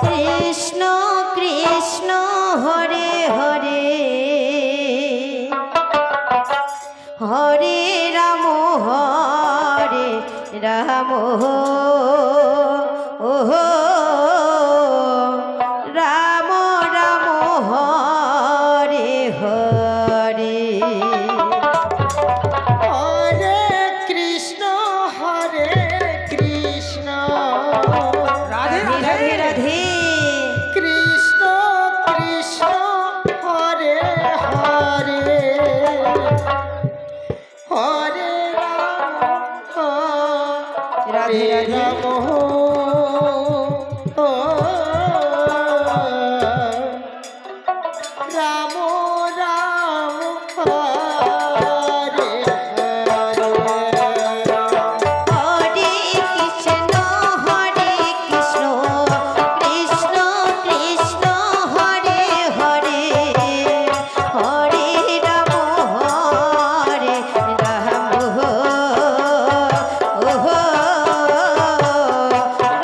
কৃষ্ণ কৃষ্ণ হরে হরে হরে রাম ওহো রাম রাম হরে হরে হরে কৃষ্ণ রাধে রাধে রাধে কৃষ্ণ কৃষ্ণ হরে হরে হরে রাধে রাধে রাম রাম রাম হরে হরে কৃষ্ণ কৃষ্ণ কৃষ্ণ হরে হরে হরে রাম ওহো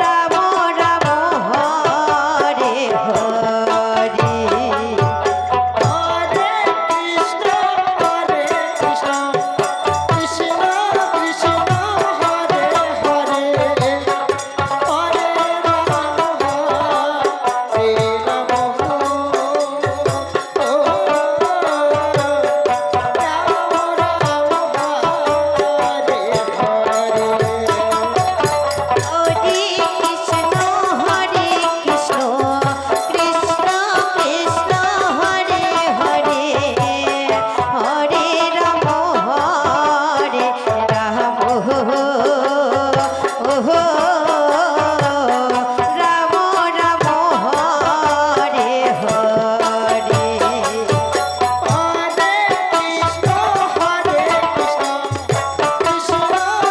রাম রাম হরে হরে হরে কৃষ্ণ কৃষ্ণ কৃষ্ণ হরে হরে হরে রাম হরে কৃষ্ণ কৃষ্ণ কৃষ্ণ কৃষ্ণ হরে হরে হরে রাম ওহো রাম রাম হরে হরে হরে কৃষ্ণ কৃষ্ণ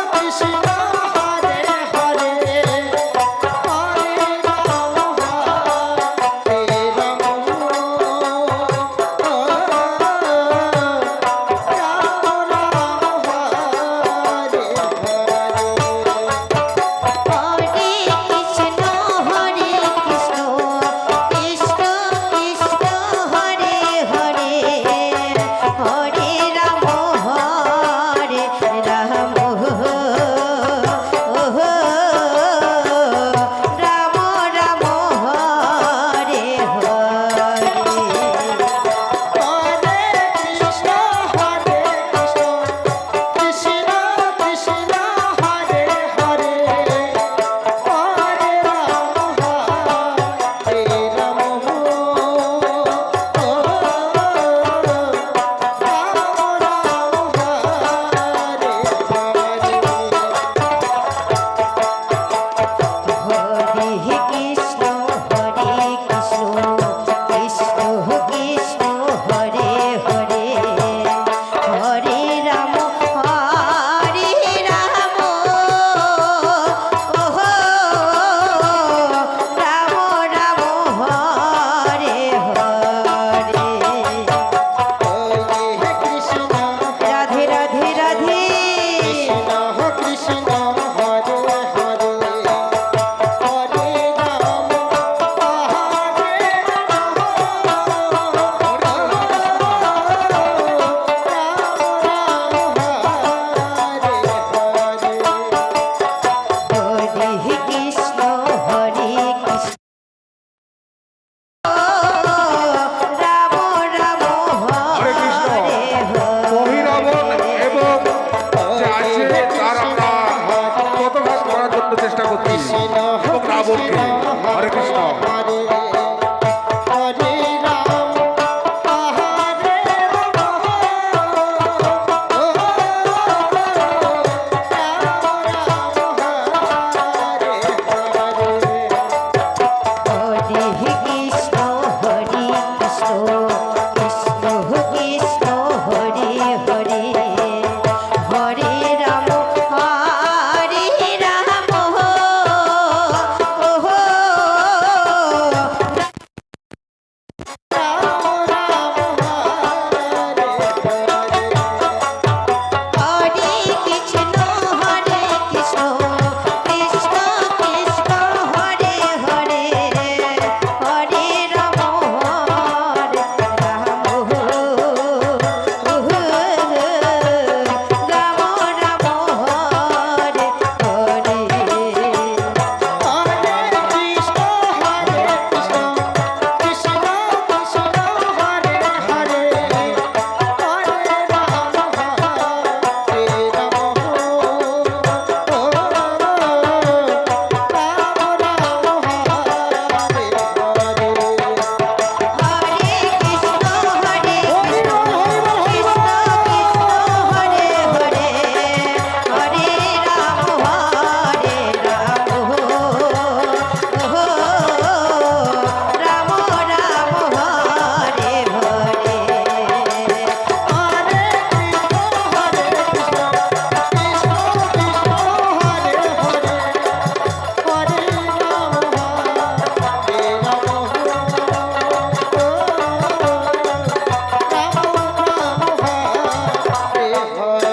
কৃষ্ণ হরে হরে হরে রাম হরে কৃষ্ণ কৃষ্ণ কৃষ্ণ কৃষ্ণ হরে হরে হরে রাম ওহো রাম রাম হরে হরে হরে কৃষ্ণ কৃষ্ণ কৃষ্ণ হরে হরে হরে রাম হরে কৃষ্ণ কৃষ্ণ কৃষ্ণ হরে হরে হরে রাম ওহো রাম রাম হরে হরে কৃষ্ণ রাধে রাধে রাধে কৃষ্ণ কৃষ্ণ হরে হরে হরে রাম হরে কৃষ্ণ কৃষ্ণ রাম রাম হরে কৃষ্ণ। হরে মহিরাবণ এবং যে আছে তার আমরা পথঘাত করার জন্য চেষ্টা করছি এবং রাবণকে হরে কৃষ্ণ হরে রাম হরে হরে কৃষ্ণ কৃষ্ণ কৃষ্ণ কৃষ্ণ হরে হরে হরে রাম ওহো হরে